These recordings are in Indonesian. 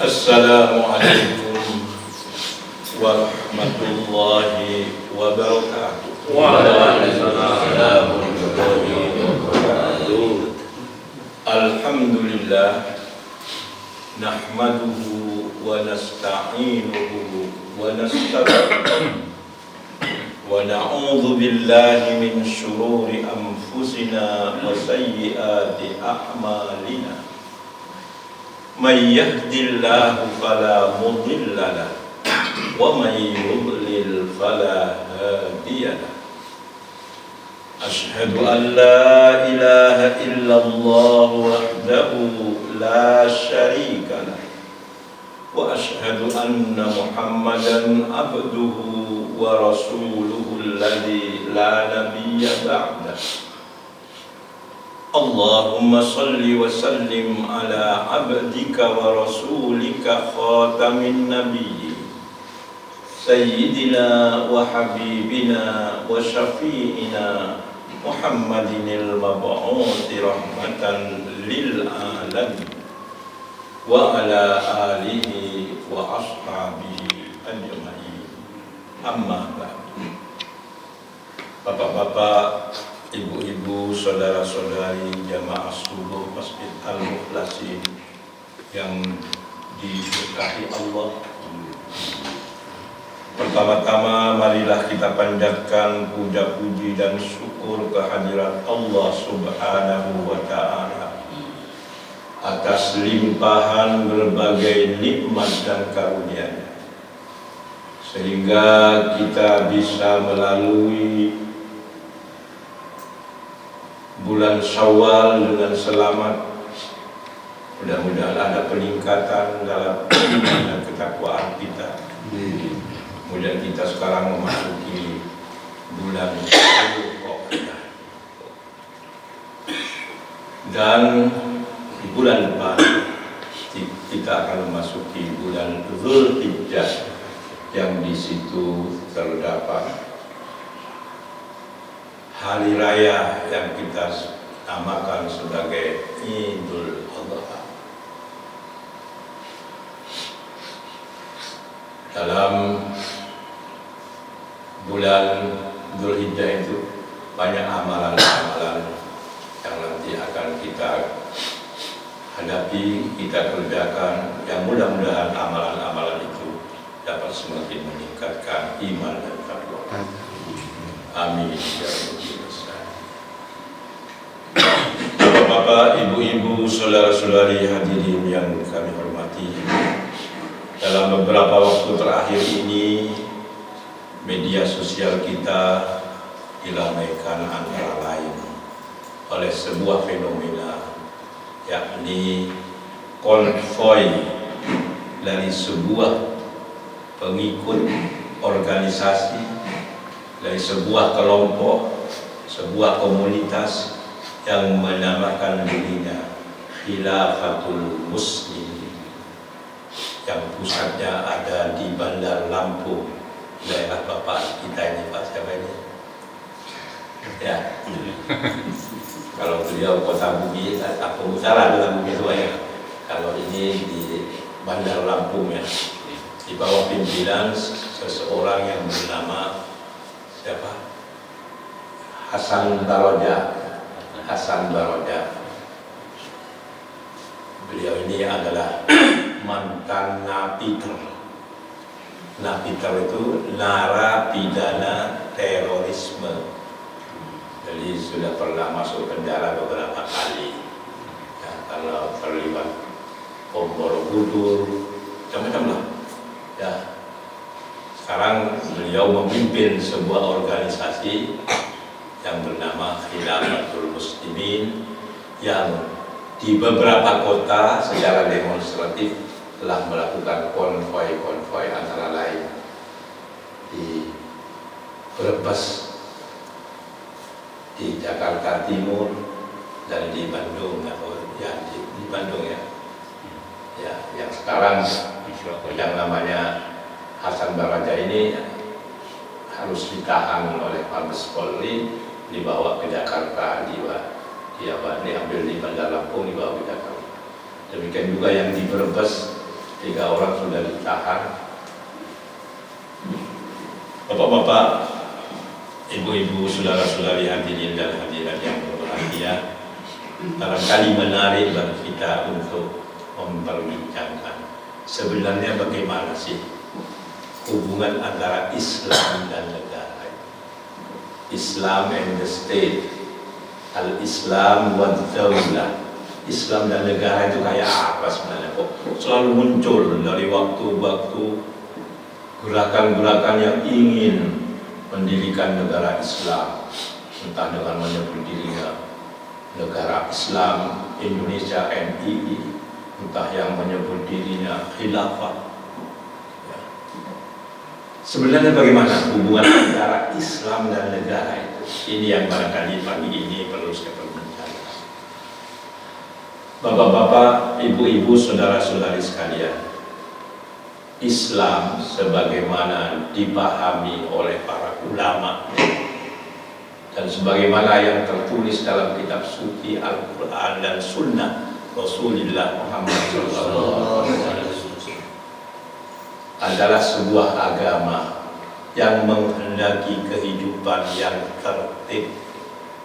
Assalamualaikum warahmatullahi wabarakatuh. Waalaikumsalam warahmatullahi wabarakatuh. Alhamdulillah, nahmaduhu wa nasta'inuhu wa nastaghfiruh wa na'udzu billahi min syururi anfusina wa sayyiati a'malina. May yahdihillahu fala mudilla lahu wa may yudlil fala hadiya lahu. Asyhadu an la ilaha illallah wahdahu la syarika lahu wa asyhadu anna Muhammadan abduhu wa rasuluhu alladzi la nabiyya ba'dahu. Allahumma salli wa sallim ala abdika wa rasulika khatamin nabiyyin sayyidina wa habibina wa syafi'ina Muhammadinil mab'uuthi rahmatan lil alamin wa ala alihi wa ashabihi ajma'in. Amma ba'du. Bapak-bapak, ibu-ibu, saudara-saudari jamaah subuh Masjid Al-Mukhlasin yang diberkahi Allah, pertama-tama marilah kita panjatkan puja-puji dan syukur kehadirat Allah Subhanahu wa Ta'ala atas limpahan berbagai nikmat dan karunia-Nya, sehingga kita bisa melalui bulan Syawal dengan selamat. Mudah-mudahan ada peningkatan dalam iman dan ketakwaan kita. Kemudian kita sekarang memasuki bulan Dzulqa'dah, dan di bulan depan kita akan memasuki bulan Dzulhijjah, yang di situ terdapat hari raya yang kita namakan sebagai Idul Adha. Dalam bulan Dzulhijjah itu banyak amalan-amalan yang nanti akan kita hadapi, kita kerjakan, yang mudah-mudahan amalan-amalan itu dapat semakin meningkatkan iman dan takwa. Amin ya rabbal alamin. Bapak, ibu-ibu, saudara-saudari hadirin yang kami hormati, dalam beberapa waktu terakhir ini media sosial kita diramaikan antara lain oleh sebuah fenomena, yakni konvoi dari sebuah pengikut organisasi, dari sebuah kelompok, sebuah komunitas yang menamakan dirinya Khilafatul Muslimin, yang pusatnya ada di Bandar Lampung, daerah bapak kita ini, Pak siapa ini? Ya, kalau beliau Kota Bumi, aku salah dalam Bumi Tua ya. Kalau ini di Bandar Lampung ya, di bawah pimpinan seseorang yang bernama siapa? Hasan Baroja. Hasan Baroja. Beliau ini adalah mantan napiter. Napiter itu narapidana terorisme. Jadi sudah pernah masuk penjara beberapa kali. Ya, kalau terlibat bom Borobudur, macam-macam lah. Ya. Sekarang beliau memimpin sebuah organisasi yang bernama Khilafatul Muslimin, yang di beberapa kota secara demonstratif telah melakukan konvoi antara lain di Brebes, di Jakarta Timur, dan di Bandung, di Bandung ya. Ya, yang sekarang yang namanya Hasan Baroja ini harus ditahan oleh Mabes Polri, dibawa ke Jakarta, diambil di Bandar Lampung, dibawa ke Jakarta. Demikian juga yang di Brebes 3 orang sudah ditahan. Bapak-bapak, ibu-ibu, saudara-saudari hadirin dan hadirat yang berbahagia, barangkali menarik bagi kita untuk memperbincangkan sebenarnya bagaimana sih hubungan antara Islam dan negara. Islam and the state, al-Islam wa daulah. Islam dan negara itu kayak apa sebenarnya? Kok selalu muncul dari waktu-waktu gerakan-gerakan yang ingin mendirikan negara Islam, entah dengan menyebut dirinya negara Islam Indonesia NII, entah yang menyebut dirinya khilafah. Sebenarnya bagaimana hubungan antara Islam dan negara itu? Ini yang barangkali pagi ini perlu saya perbincangkan. Bapak-bapak, ibu-ibu, saudara-saudari sekalian, Islam sebagaimana dipahami oleh para ulama dan sebagaimana yang tertulis dalam kitab suci Al-Quran dan Sunnah Rasulullah Muhammad SAW adalah sebuah agama yang menghendaki kehidupan yang tertib,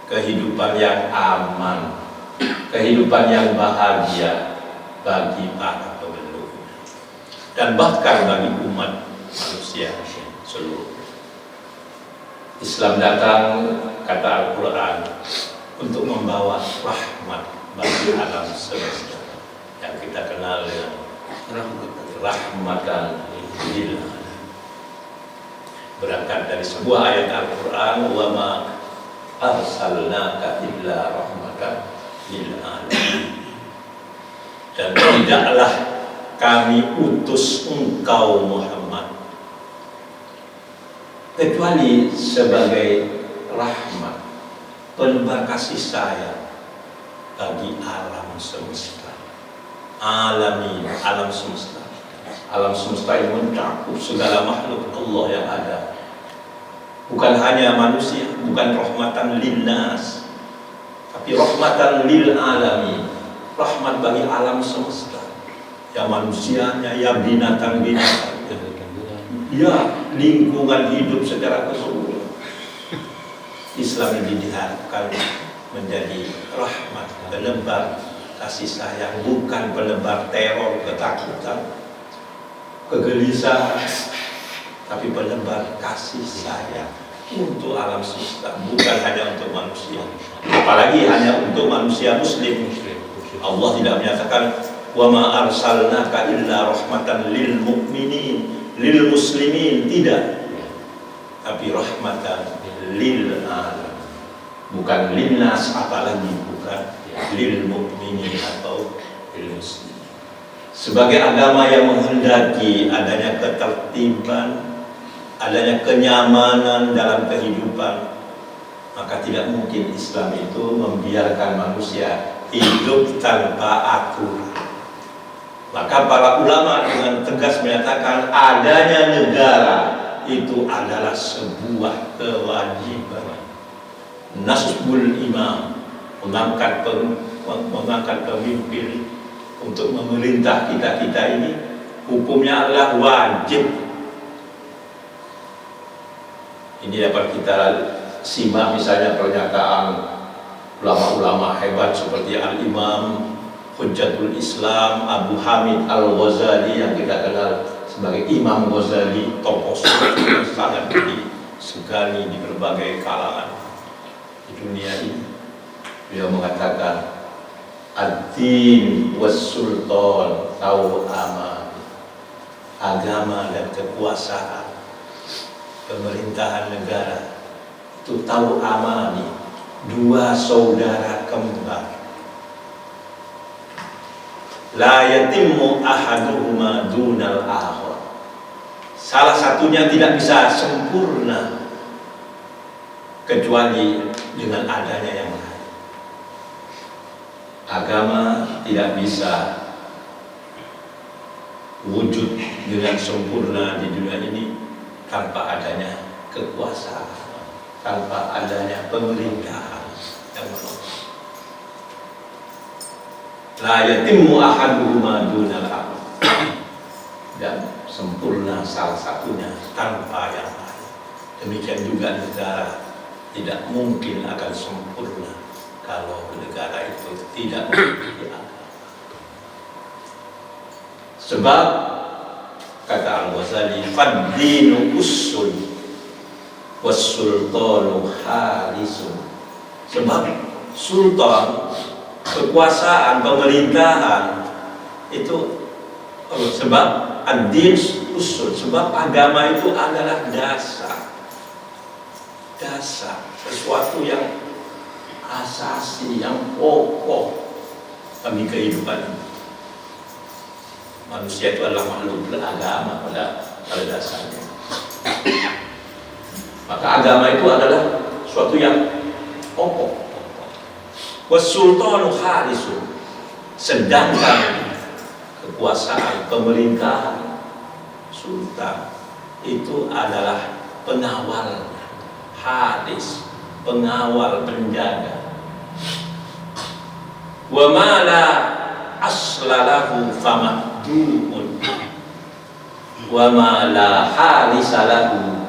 kehidupan yang aman, kehidupan yang bahagia bagi para pemeluk dan bahkan bagi umat manusia seluruhnya. Islam datang, kata Al-Quran, untuk membawa rahmat bagi alam semesta yang kita kenal dengan rahmatan lil alamin. Berangkat dari sebuah ayat Al-Quran, wa ma arsalnaka illa rahmatan lil alamin, dan tidaklah kami utus engkau Muhammad kecuali sebagai rahmat, penebar kasih sayang bagi alam semesta. Alamin, alam semesta. Alam semesta ini mencakup segala makhluk Allah yang ada. Bukan hanya manusia, bukan rahmatan linnas, tapi rahmatan lil alamin, rahmat bagi alam semesta. Ya manusianya, ya binatang-binatang, ya lingkungan hidup secara keseluruhan. Islam ini diharapkan menjadi rahmat, penebar kasih sayang, bukan penebar teror, ketakutan, kegelisahan, tapi penebar kasih sayang untuk alam semesta, bukan hanya untuk manusia, apalagi hanya untuk manusia muslim. Allah tidak menyatakan wa ma arsalnaka illa rahmatan lil mu'minin, lil muslimin, tidak, tapi rahmatan lil alam, bukan linnas, apalagi bukan lil mu'minin atau lil muslimin. Sebagai agama yang menghendaki adanya ketertiban, adanya kenyamanan dalam kehidupan, maka tidak mungkin Islam itu membiarkan manusia hidup tanpa aturan. Maka para ulama dengan tegas menyatakan adanya negara itu adalah sebuah kewajiban. Nasbul imam, mengangkat pemimpin untuk memerintah kita ini, hukumnya adalah wajib. Ini dapat kita simak misalnya pernyataan ulama-ulama hebat seperti Al-Imam Hujjatul Islam Abu Hamid Al-Ghazali, yang kita kenal sebagai Imam Ghazali, tokoh yang sangat disegani di berbagai kalangan di dunia ini. Beliau mengatakan ad-din was-sultan taw'aman, agama dan kekuasaan, pemerintahan negara itu taw'amani, dua saudara kembar. La yatimmu ahaduhuma dunal akhar, salah satunya tidak bisa sempurna kecuali dengan adanya yang lain. Agama tidak bisa wujud dengan sempurna di dunia ini tanpa adanya kekuasaan, tanpa adanya pemerintahan yang menolong. La yatimmu ahaduhuma dunal akhar. dan sempurna salah satunya tanpa yang lain. Demikian juga negara tidak mungkin akan sempurna kalau negara itu tidak memiliki agama. Sebab kata Al-Ghazali, "Fad-dinu usul was-sultanu harisun." Sebab sultan, kekuasaan, pemerintahan itu sebab ad-din usul, sebab agama itu adalah dasar, sesuatu yang asasi, yang pokok bagi kehidupan. Manusia itu adalah makhluk beragama pada dasarnya. Maka agama itu adalah suatu yang pokok. Wasultanu harisun, sedangkan kekuasaan, pemerintahan, sultan itu adalah pengawal, haris, pengawal, penjaga. Wa ma la aslalahu famahduun wa ma la harisalahu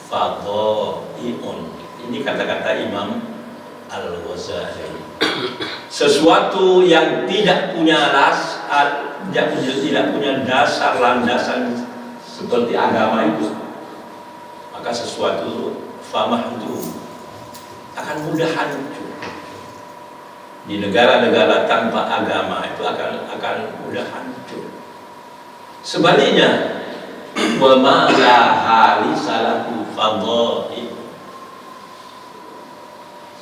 fadha'iun. Ini kata-kata Imam Al-Ghazali. Sesuatu yang tidak punya tidak punya dasar, landasan seperti agama itu, maka sesuatu famahdu akan mudah hancur. Di negara-negara tanpa agama itu akan mudah hancur. Sebaliknya, wa ma la harisalahu fadha'i,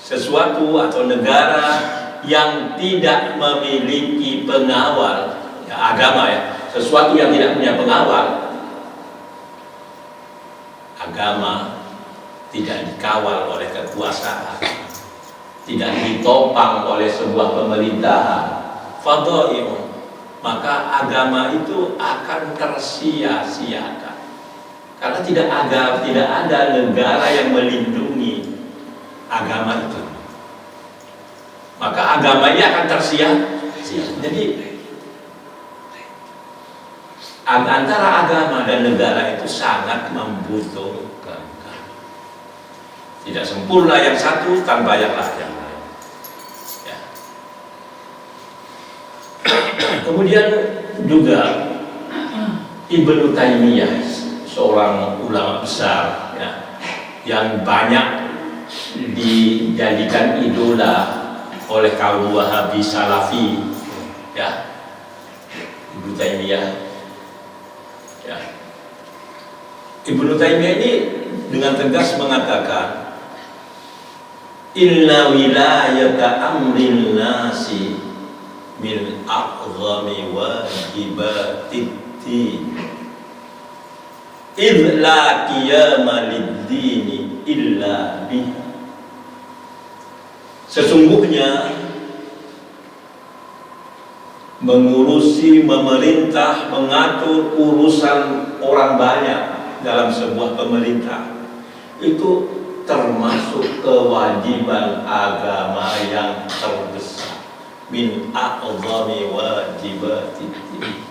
sesuatu atau negara yang tidak memiliki pengawal, ya, agama ya, sesuatu yang tidak punya pengawal, agama tidak dikawal oleh kekuasaan, tidak ditopang oleh sebuah pemerintahan, fadha'iun, maka agama itu akan tersia-siakan. Karena tidak ada negara yang melindungi agama itu, maka agamanya akan tersia-sia. Jadi antara agama dan negara itu sangat membutuhkan. Tidak sempurna yang satu tanpa yang lain. Ya. Kemudian juga Ibnu Taimiyah, seorang ulama besar, ya, yang banyak dijadikan idola oleh kaum Wahabi Salafi, ya, Ibnu Taimiyah, ya. Ibnu Taimiyah ini dengan tegas mengatakan, inna wilayata amrin nasi min a'zami wajibatid din idh la qiyama lid-dini illa bih. Sesungguhnya mengurusi, memerintah, mengatur urusan orang banyak dalam sebuah pemerintah itu termasuk kewajiban agama yang terbesar, min a'zami wajibatid din,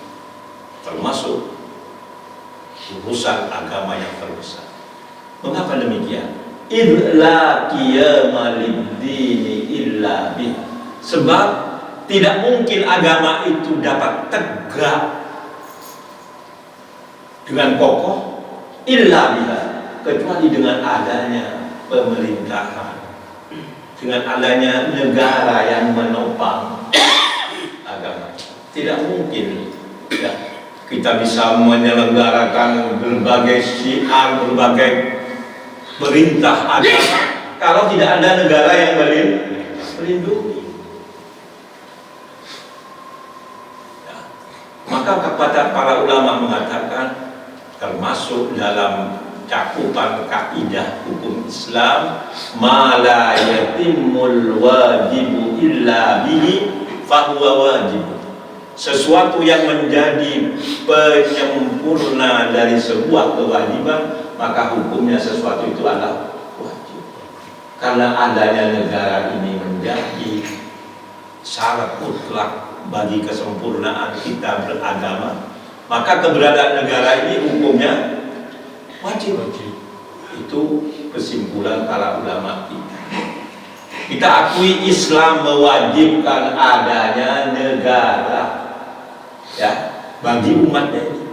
termasuk urusan agama yang terbesar. Mengapa demikian? Idla qiyama lid-dini illa bih, sebab tidak mungkin agama itu dapat tegak dengan kokoh illa biha, kecuali dengan adanya pemerintahan, dengan adanya negara yang menopang agama. Tidak mungkin, ya, kita bisa menyelenggarakan berbagai syiar, berbagai perintah agama kalau tidak ada negara yang melindungi. Ya. Maka kepada para ulama mengatakan, termasuk dalam cakupan kaidah hukum Islam, ma la yatimul wajibu illa bihi fahuwa wajib. Sesuatu yang menjadi penyempurna dari sebuah kewajiban, maka hukumnya sesuatu itu adalah wajib. Karena adanya negara ini menjadi syarat mutlak bagi kesempurnaan kita beragama, maka keberadaan negara ini hukumnya wajib. Itu kesimpulan para ulama kita. Kita akui Islam mewajibkan adanya negara, ya, bagi umatnya ini.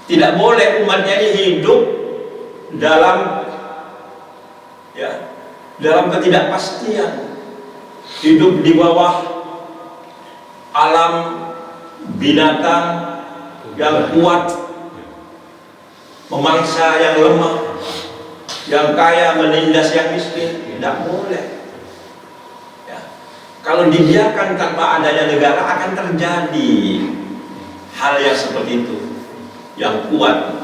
Tidak boleh umatnya ini hidup dalam, ya, dalam ketidakpastian, hidup di bawah alam binatang yang kuat memangsa yang lemah, yang kaya menindas yang miskin. Tidak boleh. Ya. Kalau dibiarkan tanpa adanya negara akan terjadi hal yang seperti itu. Yang kuat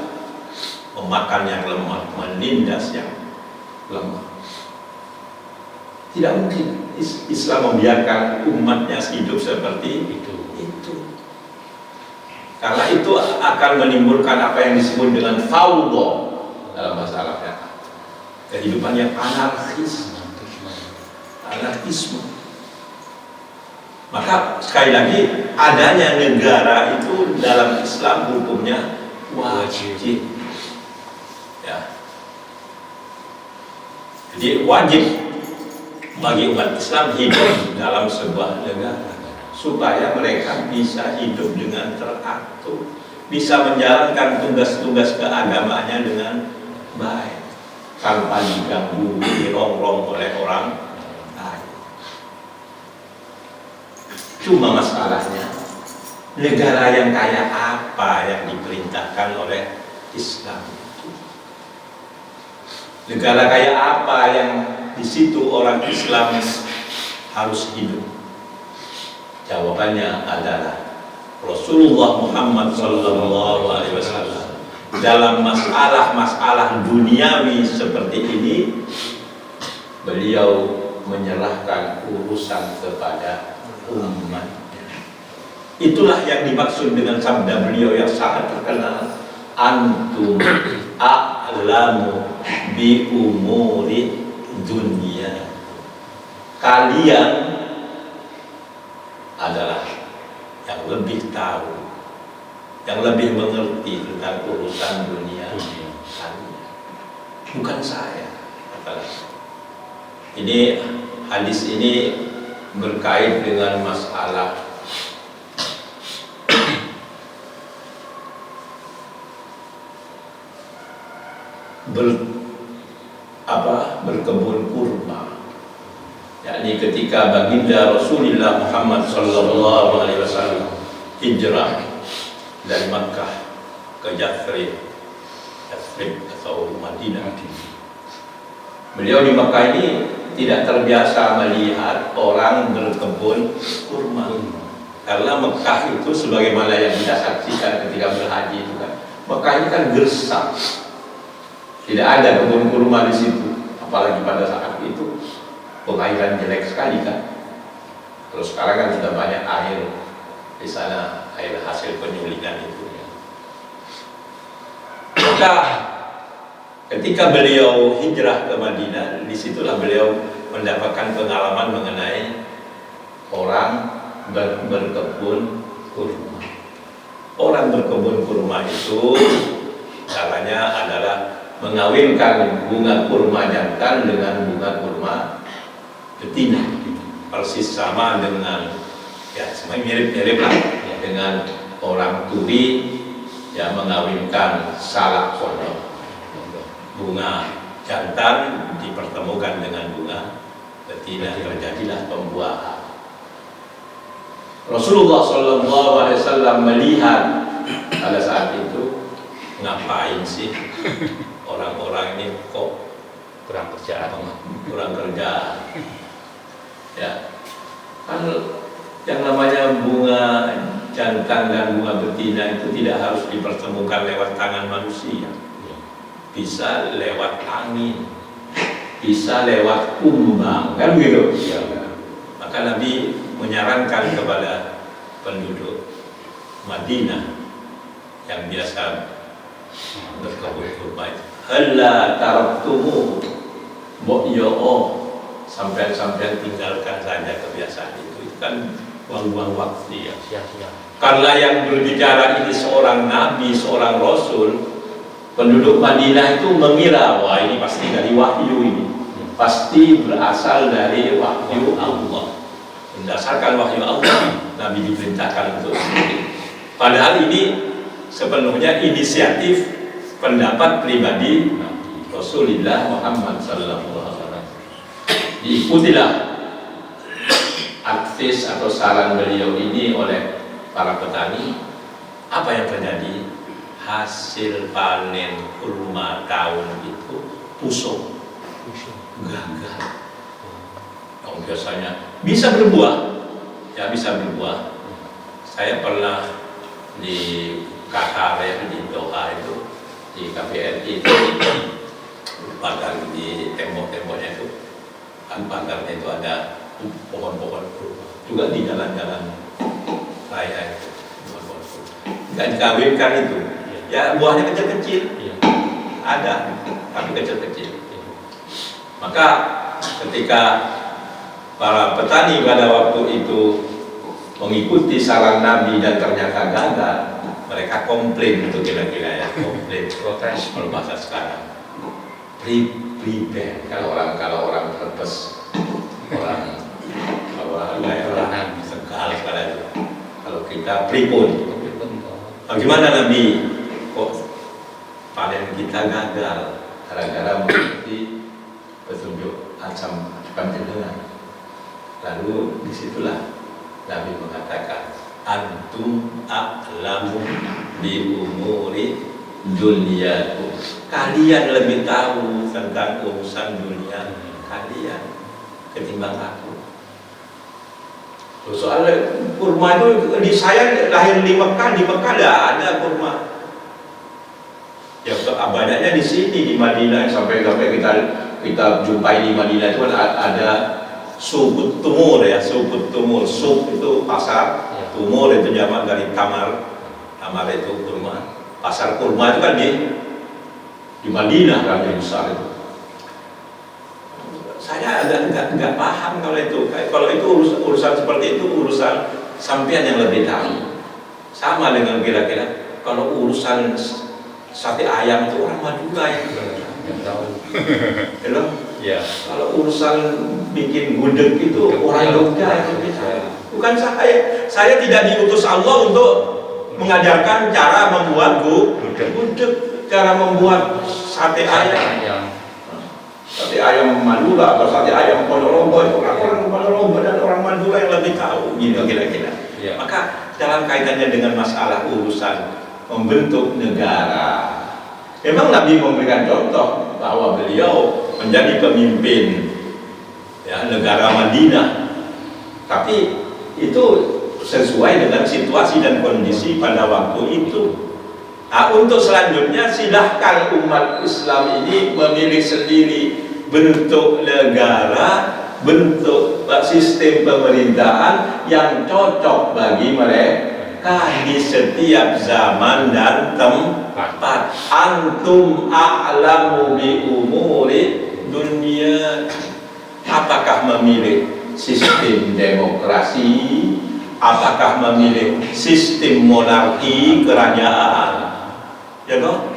memakan yang lemah, menindas yang lemah. Tidak mungkin Islam membiarkan umatnya hidup seperti itu. Karena itu akan menimbulkan apa yang disebut dengan faudo dalam masalahnya. Kehidupan yang anarkisme. Maka sekali lagi, adanya negara itu dalam Islam hukumnya wajib. Ya. Jadi wajib bagi umat Islam hidup dalam sebuah negara supaya mereka bisa hidup dengan teratur, bisa menjalankan tugas-tugas keagamaannya dengan baik, tanpa diganggu, dirongrong oleh orang lain. Cuma masalahnya, negara yang kayak apa yang diperintahkan oleh Islam itu? Negara kayak apa yang di situ orang Islam harus hidup? Jawabannya adalah Rasulullah Muhammad SAW dalam masalah-masalah duniawi seperti ini, beliau menyerahkan urusan kepada umatnya. Itulah yang dimaksud dengan sabda beliau yang sangat terkenal, antum a'lamu bi umuri dunia. Kalian adalah yang lebih tahu, yang lebih mengerti tentang urusan dunia kalian, bukan saya. Ini hadis ini berkait dengan masalah berkebun kurma. Yakni ketika baginda Rasulullah Muhammad SAW hijrah dari Makkah ke Yathrib atau Madinah. Beliau di Makkah ini tidak terbiasa melihat orang berkebun kurma. Karena Mekah itu sebagaimana yang kita saksikan ketika berhaji itu kan, Mekah ini kan gersang, tidak ada kebun kurma di situ, apalagi pada saat itu pengairan jelek sekali kan. Terus sekarang kan sudah banyak air di sana, air hasil penyulingan itu. Maka ketika beliau hijrah ke Madinah, disitulah beliau mendapatkan pengalaman mengenai orang berkebun kurma. Orang berkebun kurma itu caranya adalah mengawinkan bunga kurma jantan dengan bunga kurma betina, persis sama dengan, ya semuanya mirip-mirip lah, dengan orang turi yang mengawinkan salak pondok. Bunga jantan dipertemukan dengan bunga betina, terjadilah pembuahan. Rasulullah SAW melihat pada saat itu, ngapain sih orang-orang ini kok kurang kerjaan, ya kan yang namanya bunga jantan dan bunga betina itu tidak harus dipertemukan lewat tangan manusia, bisa lewat angin, bisa lewat kumbang, kan begitu ya. Maka Nabi menyarankan kepada penduduk Madinah yang biasa berkebun kurma, halla taraktumu, mbok yo sampai tinggalkan saja kebiasaan itu kan buang-buang waktu. Iya, sia-sia. Karena yang berbicara ini seorang nabi, seorang rasul, penduduk Madinah itu mengira, wah ini pasti dari wahyu ini, pasti berasal dari wahyu Allah. Berdasarkan wahyu Allah, Nabi diperintahkan untuk itu. Padahal ini sepenuhnya inisiatif pendapat pribadi Rasulullah Muhammad SAW. Diikutilah advis atau saran beliau ini oleh para petani. Apa yang terjadi? Hasil panen kurma tahun itu pusung, gagal. Yang biasanya bisa berbuah, ya bisa berbuah. Saya pernah di KKR di Doha itu, di KBRI itu, pagar di tembok-temboknya itu, kan pagarnya itu ada pohon-pohon kurma, juga di jalan-jalan raya itu, pohon-pohon kurma. Nggak dikawinkan itu, ya buahnya kecil-kecil, ada, tapi kecil-kecil. Maka ketika para petani pada waktu itu mengikuti saran Nabi dan ternyata gagal, mereka komplain, itu kira-kira ya, komplain, protes kalau bahasa sekarang. Prepare kalau orang terpes, orang daerah segala itu. Kalau kita prepon, bagaimana Nabi? Kok panen kita gagal gara-gara mengikuti petunjuk Azam Panjenengan? Lalu disitulah Nabi mengatakan, antum a'lamu bi umuri dunyakum. Kalian lebih tahu tentang urusan dunia kalian ketimbang aku. Soal kurma itu di saya lahir di Mekah ada kurma. Ya banyaknya di sini di Madinah, sampai kita jumpai di Madinah itu kan ada Suqut Tumur ya, Suqut Tumur. Suq itu pasar, Tumur itu jamak dari tamar. Tamar itu kurma. Pasar kurma itu kan di Madinah kan yang besar itu. Saya agak nggak paham kalau itu urusan seperti itu, urusan sampean yang lebih tahu. Sama dengan kira-kira kalau urusan sate ayam itu orang Madura yang tahu. Ya. Kalau urusan bikin gudeg itu orang Jogja yang lebih tahu. Bukan saya tidak diutus Allah untuk mengajarkan cara membuat gudeg, cara membuat sate ayam. Sate ayam Madura atau sate ayam Ponorogo itu orang Ponorogo dan orang Madura yang lebih tahu, gitu kira-kira. Ya. Maka dalam kaitannya dengan masalah urusan membentuk negara, memang Nabi memberikan contoh bahwa beliau menjadi pemimpin ya, negara Madinah, tapi itu sesuai dengan situasi dan kondisi pada waktu itu. Nah, untuk selanjutnya silahkan umat Islam ini memilih sendiri bentuk negara, bentuk sistem pemerintahan yang cocok bagi mereka di setiap zaman dan tempat. Antum a'lamu bi umuri dunia. Apakah memilih sistem demokrasi? Apakah memilih sistem monarki kerajaan? Ya dong,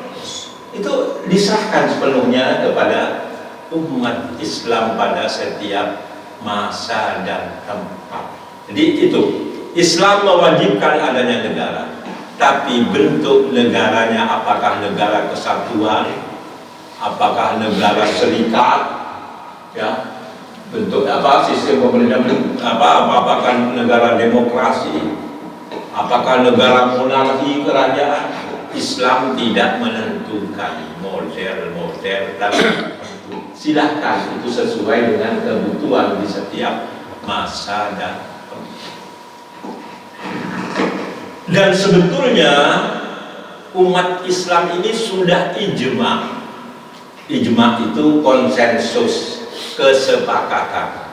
itu diserahkan sepenuhnya kepada umat Islam pada setiap masa dan tempat. Jadi itu Islam mewajibkan adanya negara, tapi bentuk negaranya apakah negara kesatuan, apakah negara serikat, ya bentuk apa sistem pemerintahan apakah negara demokrasi, apakah negara monarki kerajaan. Islam tidak menentukan model dan silahkan itu sesuai dengan kebutuhan di setiap masa dan sebetulnya umat Islam ini sudah ijma. Ijma itu konsensus, kesepakatan.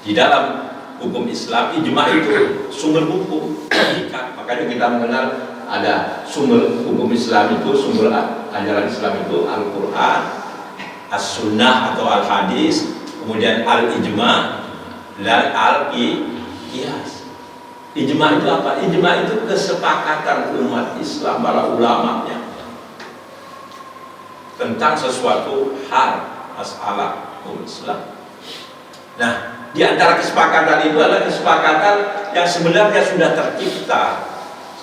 Di dalam hukum Islam, ijma itu sumber hukum. Makanya kita mengenal ada sumber hukum Islam itu, sumber ajaran Islam itu Al-Quran, As-Sunnah atau Al-Hadis, kemudian Al-Ijma dan Al-Qiyas. Ijma itu apa? Ijma itu kesepakatan umat Islam, para ulamanya tentang sesuatu hal, masalah umat Islam. Nah, di antara kesepakatan itu adalah kesepakatan yang sebenarnya sudah tercipta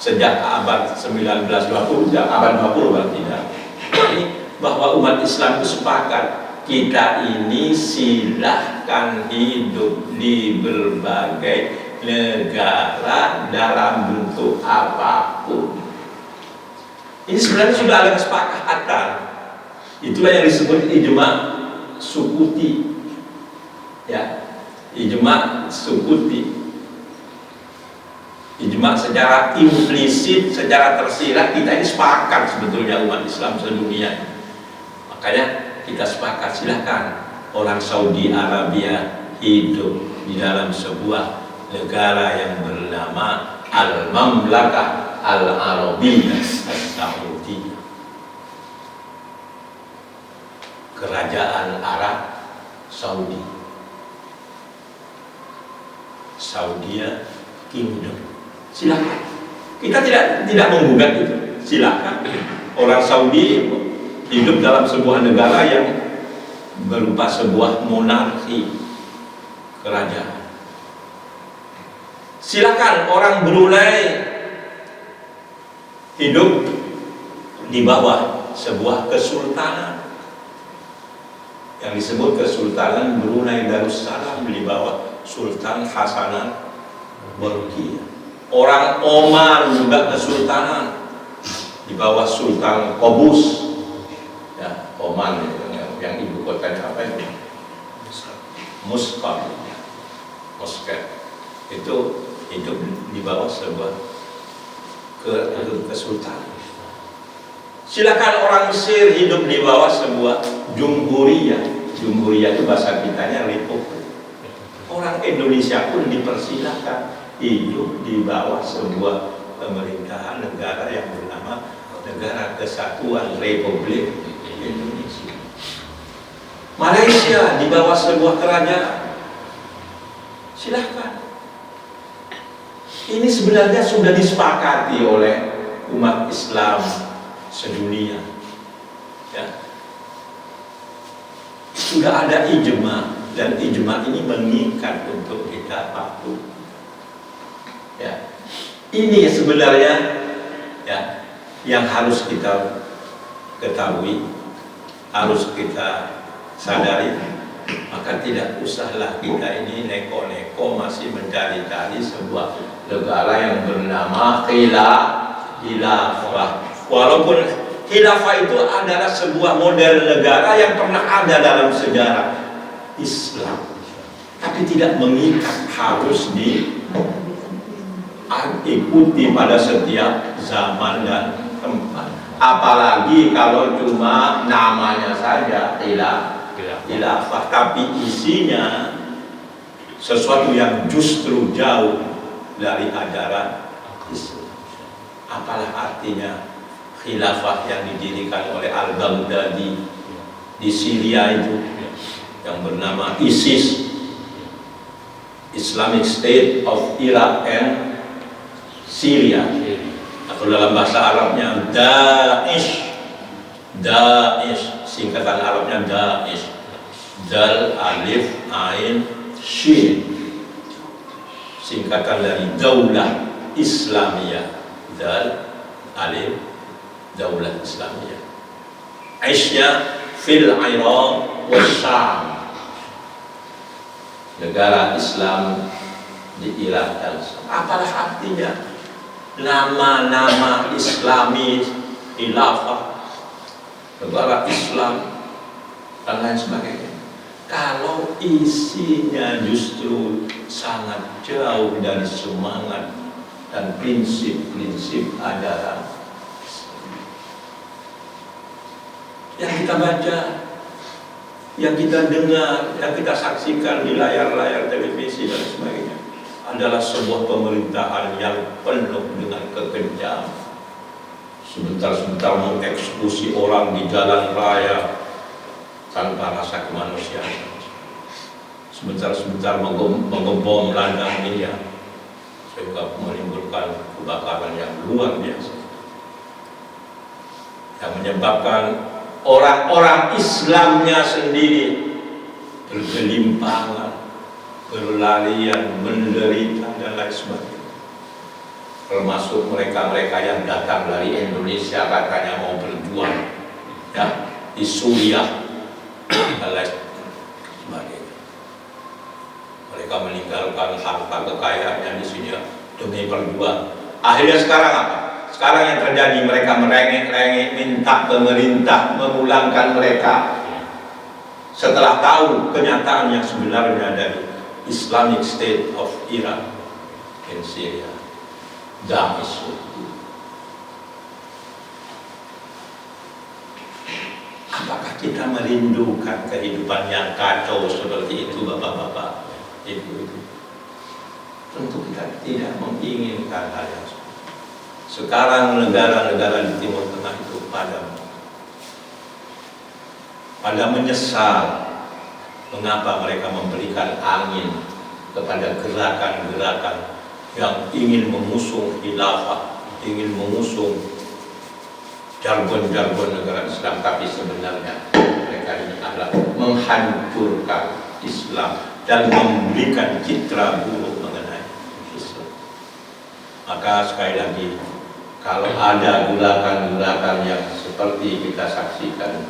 sejak abad 19-20, sejak abad 20 berarti tidak. Bahwa umat Islam itu sepakat kita ini silahkan hidup di berbagai negara dalam bentuk apapun. Ini sebenarnya sudah ada kesepakatan. Itulah yang disebut ijma sukuti. Ya, ijma sukuti. Ijma secara implisit, secara tersirat kita ini sepakat sebetulnya umat Islam sedunia. Makanya kita sepakat silahkan orang Saudi Arabia hidup di dalam sebuah negara yang bernama Al-Mamlakah Al-Arabiyyah As-Saudiyah, Kerajaan Arab Saudi, Saudia Kingdom. Silakan. Kita tidak menggugat itu. Silakan. Orang Saudi hidup dalam sebuah negara yang berupa sebuah monarki kerajaan. Silakan orang Brunei hidup di bawah sebuah kesultanan yang disebut Kesultanan Brunei Darussalam di bawah Sultan Hasanan Bolkiah. Orang Oman juga kesultanan di bawah Sultan Qaboos. Ya, Oman yang ibu kotanya apa itu? Muscat. Itu hidup di bawah sebuah kesultanan. Silakan orang Mesir hidup di bawah sebuah jumhuriyah. Jumhuriyah itu bahasa kitanya republik. Orang Indonesia pun dipersilakan hidup di bawah sebuah pemerintahan negara yang bernama Negara Kesatuan Republik Indonesia. Malaysia di bawah sebuah kerajaan. Silahkan. Ini sebenarnya sudah disepakati oleh umat Islam sedunia. Ya. Sudah ada ijma, dan ijma ini mengikat untuk kita patuh. Ya. Ini sebenarnya ya yang harus kita ketahui, harus kita sadari. Maka tidak usahlah kita ini neko-neko masih mencari-cari sebuah negara yang bernama khilafah. Walaupun khilafah itu adalah sebuah model negara yang pernah ada dalam sejarah Islam, tapi tidak mengikat harus diikuti pada setiap zaman dan tempat. Apalagi kalau cuma namanya saja khilafah, tapi isinya sesuatu yang justru jauh dari ajaran Islam. Apalah artinya khilafah yang didirikan oleh Al-Baghdadi di Syria itu, yang bernama ISIS, Islamic State of Iraq and Syria, atau dalam bahasa Arabnya Daesh, singkatan Arabnya Daesh, Dal Alif Ain Shin, singkatan dari Daulah Islamiyah. Dal Alif Daulah Islamiyah. Aisyah fil Iraq wa Syam, negara Islam di Irak dan Syam. Apalah artinya nama-nama Islami, khilafah, negara Islam dan lain sebagainya, kalau isinya justru sangat jauh dari semangat dan prinsip-prinsip ajaran yang kita baca, yang kita dengar, yang kita saksikan di layar-layar televisi dan sebagainya, adalah sebuah pemerintahan yang penuh dengan kekejaman. Sebentar-sebentar mengeksekusi orang di jalan raya tanpa rasa kemanusiaan. Sebentar-sebentar mengebom ladang minyak. sehingga menimbulkan kebakaran yang luar biasa, yang menyebabkan orang-orang Islamnya sendiri bergelimpangan, berlarian, menderita dan lain sebagainya. Termasuk mereka-mereka yang datang dari Indonesia katanya mau berjuang ya di Suriah dan lain sebagainya. Mereka meninggalkan harta kekayaannya di sini demi perjuangan. Akhirnya sekarang apa? Sekarang yang terjadi, mereka merengek-rengek minta pemerintah memulangkan mereka setelah tahu kenyataan yang sebenarnya dari Islamic State of Iran in Syria. Daesh. Apakah kita merindukan kehidupan yang kacau seperti itu, bapak-bapak, ibu-ibu? Tentu kita tidak menginginkan hal yang seperti itu. Sekarang negara-negara di Timur Tengah itu pada menyesal mengapa mereka memberikan angin kepada gerakan-gerakan yang ingin mengusung khilafah, ingin mengusung jargon-jargon negara Islam, tapi sebenarnya mereka ini adalah menghancurkan Islam dan memberikan citra buruk mengenai Islam. Maka sekali lagi, kalau ada gerakan-gerakan yang seperti kita saksikan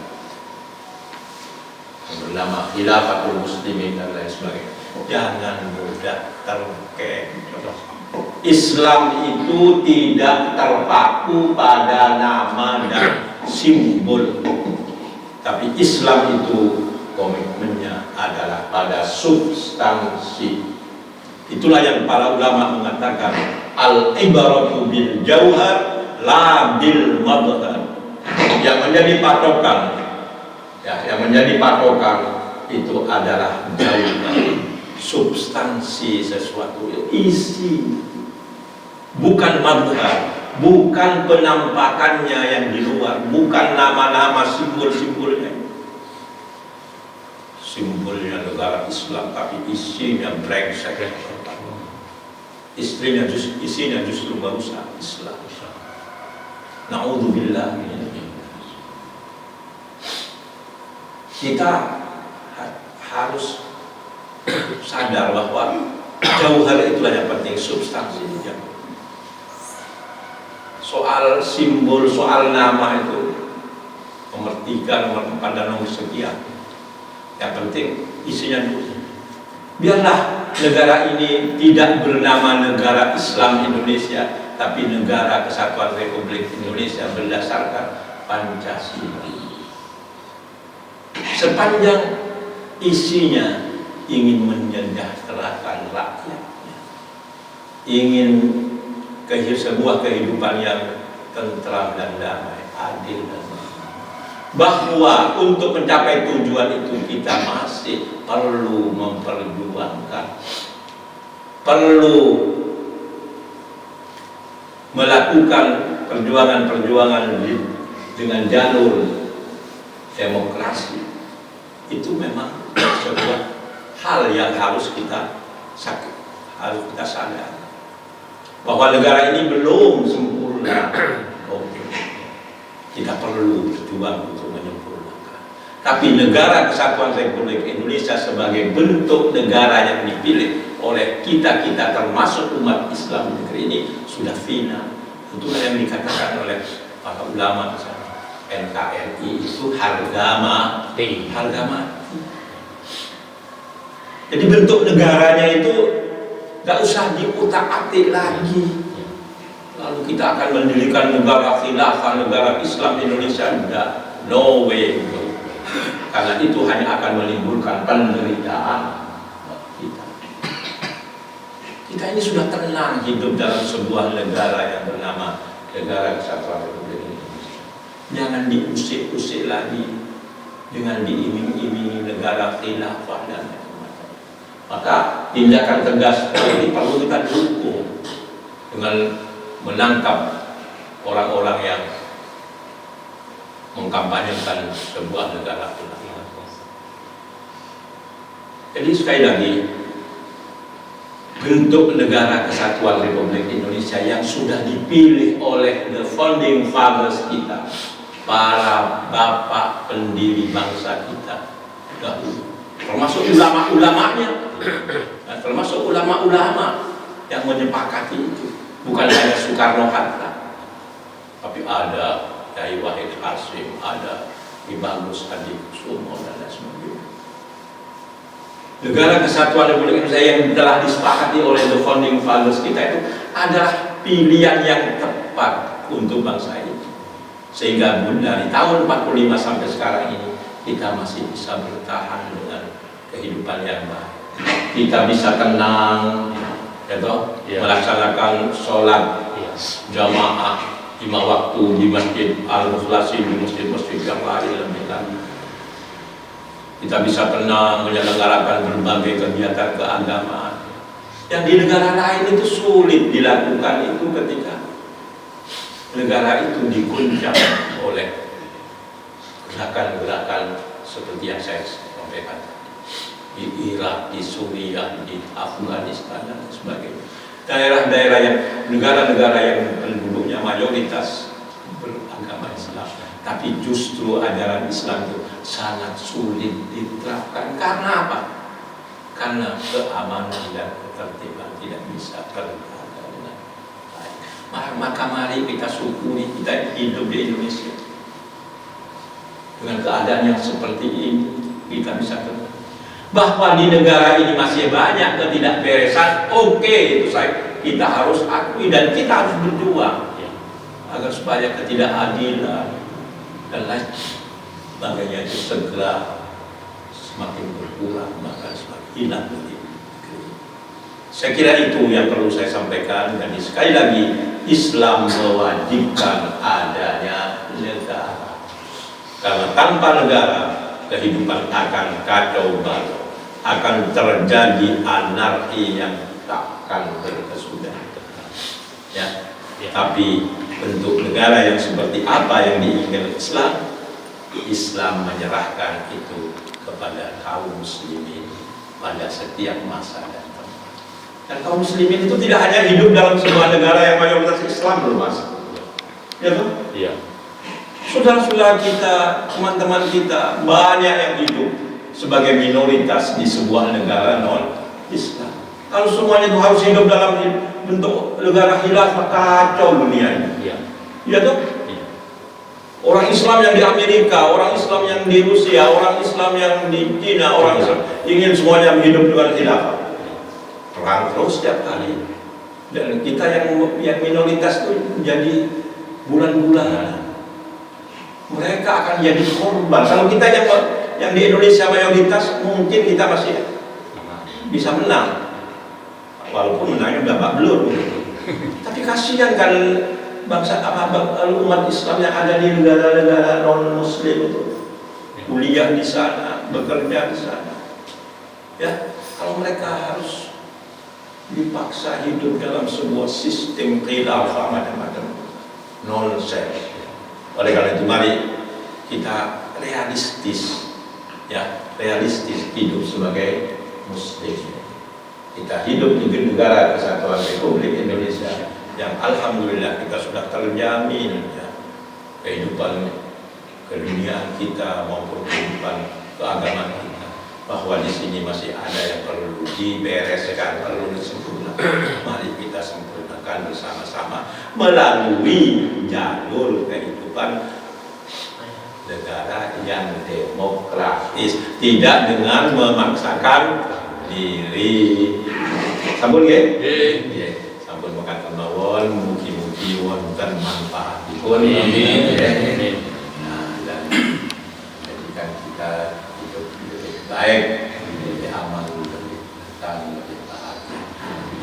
bernama Khilafatul Muslimin dan lain sebagainya, jangan mudah terkecoh. Islam itu tidak terpaku pada nama dan simbol, tapi Islam itu komitmennya adalah pada substansi. Itulah yang para ulama mengatakan al-ibaratu bil jauhar la bil madhar. Yang menjadi patokan, yang menjadi patokan itu adalah jauhar, substansi sesuatu, isi, bukan madhar, bukan penampakannya yang di luar, bukan nama-nama simbol-simbolnya. Simbolnya negara Islam tapi isinya brengsek. Isinya justru merusak Islam. Na'udzubillah. Kita harus sadar bahwa jauhar itulah yang penting, substansinya. Soal simbol, soal nama itu nomor 3, nomor 4 dan nomor sekian. Yang penting isinya dulu. Biarlah negara ini tidak bernama negara Islam Indonesia, tapi negara Kesatuan Republik Indonesia berdasarkan Pancasila. Sepanjang isinya ingin menyejahterakan rakyatnya, ingin sebuah kehidupan yang tentram dan damai, adil dan bahwa untuk mencapai tujuan itu kita masih perlu memperjuangkan, perlu melakukan perjuangan-perjuangan dengan jalur demokrasi. Itu memang sebuah hal yang harus kita sadar bahwa negara ini belum sempurna. Kita perlu berjuang untuk menyempurnakan. Tapi negara Kesatuan Republik Indonesia sebagai bentuk negara yang dipilih oleh kita termasuk umat Islam di negeri ini sudah final. Itulah yang dikatakan oleh para ulama NKRI itu harga mati. Jadi bentuk negaranya itu gak usah diutak-atik lagi. Lalu kita akan mendirikan negara khilafah, negara Islam Indonesia. Enggak, no way. Karena itu hanya akan menimbulkan penderitaan kita. Kita ini sudah tenang hidup dalam sebuah negara yang bernama Negara Kesatuan Republik Indonesia. Jangan diusik-usik lagi dengan diiming-imingi negara khilafah dan macam-macam. Maka tindakan tegas ini perlu kita dukung dengan menangkap orang-orang yang mengkampanyekan sebuah negara khilafah. Jadi sekali lagi, bentuk negara kesatuan Republik Indonesia yang sudah dipilih oleh the founding fathers kita, para bapak pendiri bangsa kita dahulu, termasuk ulama-ulamanya, termasuk ulama-ulama yang menyepakati itu, bukan hanya Soekarno-Hatta, tapi ada Kyai Wahid Hasyim, ada Ki Bagus Hadikusumo dan lain sebagainya. Negara Kesatuan Republik Indonesia yang telah disepakati oleh the founding fathers kita itu adalah pilihan yang tepat untuk bangsa ini. Sehingga dari tahun 45 sampai sekarang ini kita masih bisa bertahan dengan kehidupan yang baik. Kita bisa tenang, melaksanakan sholat jamaah 5 waktu di Masjid Al-Mukhlasin, di masjid-masjid yang lain lebih lagi. Kita bisa tenang menyelenggarakan berbagai kegiatan keagamaan yang di negara lain itu sulit dilakukan itu ketika negara itu diguncang oleh gerakan-gerakan seperti yang saya sampaikan di Irak, di Suriah, di Afghanistan dan sebagainya. Daerah-daerah yang negara-negara yang penduduknya mayoritas beragama Islam, tapi justru ajaran Islam itu sangat sulit diterapkan. Karena apa? Karena keamanan dan ketertiban tidak bisa terjaga dengan baik. Maka mari kita syukuri kita hidup di Indonesia dengan keadaan yang seperti ini. Kita bisa tenang bahwa di negara ini masih banyak ketidakberesan. Oke, itu kita harus akui dan kita harus berjuang agar supaya ketidakadilan dan lain sebagainya itu segera semakin berkurang, maka semakin hilang dari negeri. Saya kira itu yang perlu saya sampaikan. Dan sekali lagi, Islam mewajibkan adanya negara, karena tanpa negara kehidupan akan kacau balau, akan terjadi anarki yang takkan berkesudahan. Ya. Tapi bentuk negara yang seperti apa yang diinginkan Islam menyerahkan itu kepada kaum muslimin pada setiap masa dan tempat. Dan kaum muslimin itu tidak hanya hidup dalam sebuah negara yang mayoritas Islam loh Mas. Ya toh? Iya. Saudara-saudara kita, teman-teman kita banyak yang hidup sebagai minoritas di sebuah negara non-Islam. Kalau semuanya itu harus hidup dalam bentuk negara khilafah, kacau dunia ini. Iya. Ya toh? Orang Islam yang di Amerika, orang Islam yang di Rusia, orang Islam yang di Cina, orang Islam ingin semuanya hidup dengan khilafah. Perang terus setiap kali. Dan kita yang minoritas itu jadi bulan-bulan. Mereka akan jadi korban. Kalau kita yang di Indonesia mayoritas, mungkin kita masih bisa menang. Walaupun menangnya babak belur. Tapi kasihan kan bangsa umat Islam yang ada di negara-negara non-Muslim itu kuliah di sana, bekerja di sana. Ya, kalau mereka harus dipaksa hidup dalam sebuah sistem khilafah macam-macam, nonsens. Oleh karena itu mari kita realistis, ya, realistis hidup sebagai Muslim. Kita hidup di negara kesatuan Republik Indonesia yang alhamdulillah kita sudah terjamin ya, kehidupan keduniaan kita maupun kehidupan keagamaan kita, bahwa di sini masih ada yang perlu dibereskan, perlu disempurnakan. Mari kita sempurnakan bersama-sama melalui jalur kehidupan negara yang demokratis, tidak dengan memaksakan diri. Sampun ya? Sampun makan mawon, mugi-mugi wonten manfaatipun. Amin. Nah, dan jadikan kita hidup lebih baik, lebih aman, lebih tenang, lebih bahagia.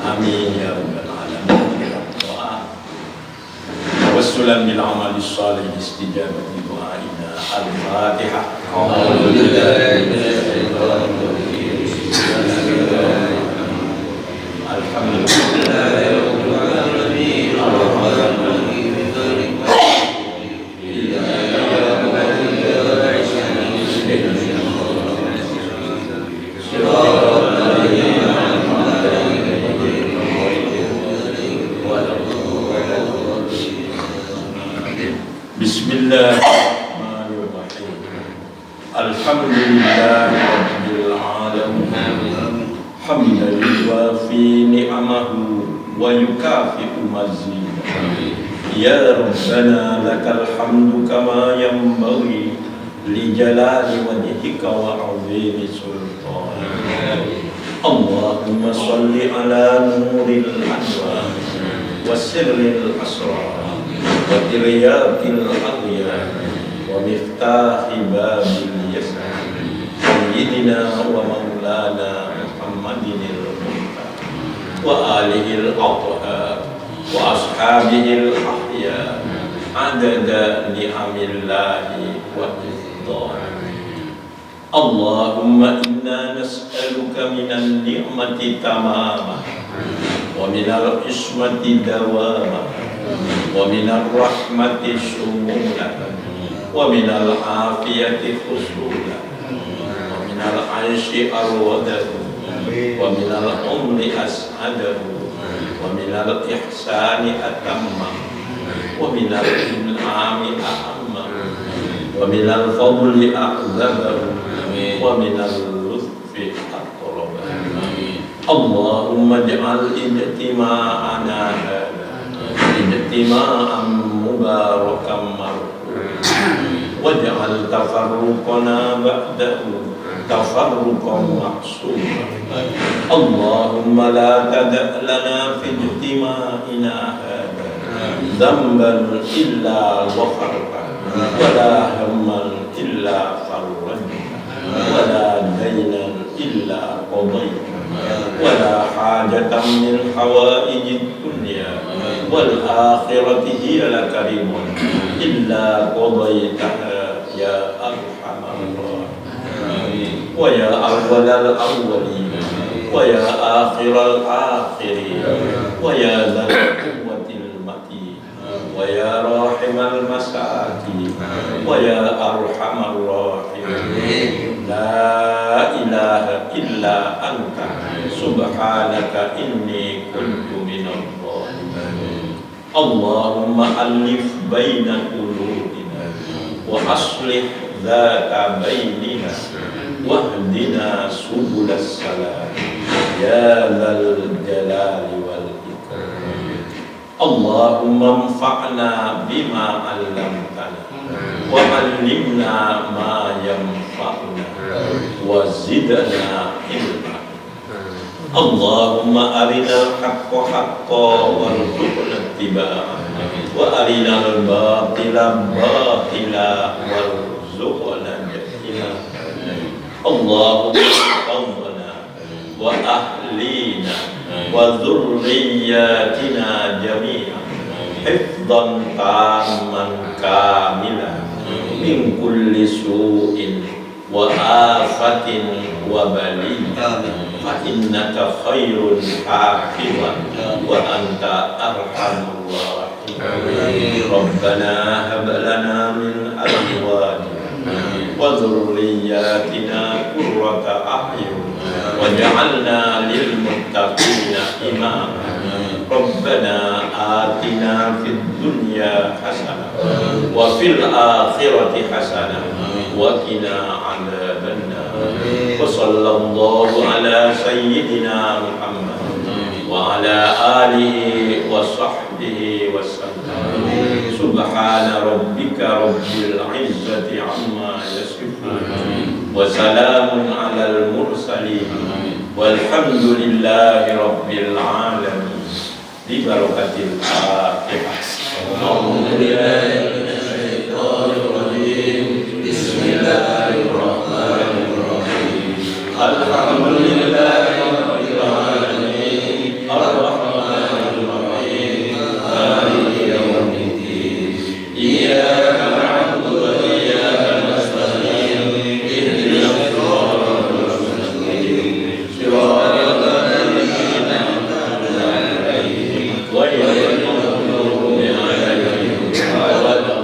Amin ya rabbal alamin. Doa. Tawassulan bil amali shalih istijabati du'aina. Al-Fatihah. Alhamdulillah. لله رب العالمين حمدا يوافي نعمه ويكافئ مزيده يا ربنا لك الحمد كما ينبغي لجلال وجهك وعظيم سلطانك اللهم صل على نور الأنوار وسر الأسرار وترياق الأغيار ومفتاح باب اليسر سيدنا ومولانا محمد المختار وآله الأطهار وأصحابه الأحياء عدد نعم الله وإفضاله اللهم إنا نسألك من النعمة تماما ومن العصمة دواما ومن الرحمة شمولا ومن العافية حصولا ومن العيش أروده ومن العمر أسعده ومن الإحسان أتمه ومن الإنعام أعمه ومن الفضل أعذبه ومن اللطف أقربه اللهم اجعل اجتماعنا هذا اجتماعا مباركا مرحوما واجعل تفرقنا بعده تفرقا معصوما اللهم لا تدع لنا في اجتماعنا هذا ذنبا إلا غفرته ولا هما إلا فرجته ولا دينا إلا قضيته ولا حاجة من حوائج الدنيا والآخرة هي لك رضا إلا قضيتها يا أرحم الراحمين ويا أول الأولين ويا آخر الآخرين ويا ذا القوة المتين ويا راحم المساكين ويا أرحم الراحمين لا إله إلا أنت سبحانك إني كنت من الظالمين اللهم ألف بين قلوبنا وأصلح ذات بيننا واهدنا سبل السلام يا ذا الجلال والإكرام اللهم انفعنا بما علمتنا وعلمنا ما ينفعنا وزدنا علما اللهم أرنا الحق حقا وارزقنا اتباعه وأرنا الباطل باطلا وارزقنا اجتنابه اللهم احفظنا وأهلينا وذرياتنا جميعا حفظا تاما كاملا من كل سوء وآفة وبلية فإنك خير حافظا وأنت أرحم الراحمين ربنا هب لنا من أزواجنا وذرياتنا قرة أعين واجعلنا للمتقين إماما ربنا آتنا في الدنيا حسنة وفي الآخرة حسنة وقنا عذاب النار وصلى الله على سيدنا محمد وعلى آله وصحبه وسلم سبحان ربك رب العزة عما يصفون وسلام على المرسلين والحمد لله رب العالمين ببركة الفاتحة. أعوذ بالله من الشيطان الرجيم بسم الله الرحمن الرحيم الحمد لله رب العالمين الرحمن الرحيم مالك يوم الدين إياك نعبد وإياك نستعين اهدنا الصراط المستقيم صراط الذين أنعمت عليهم غير المغضوب عليهم ولا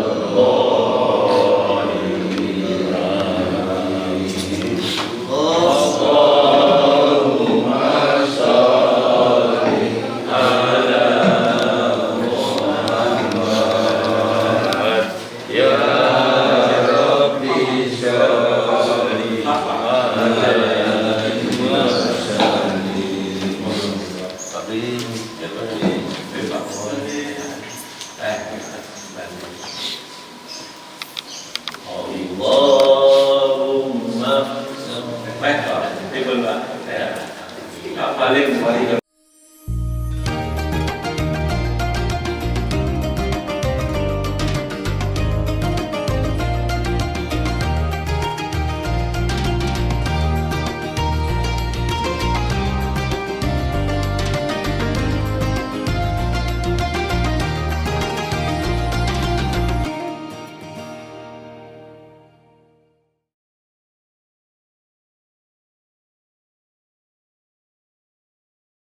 Allahumma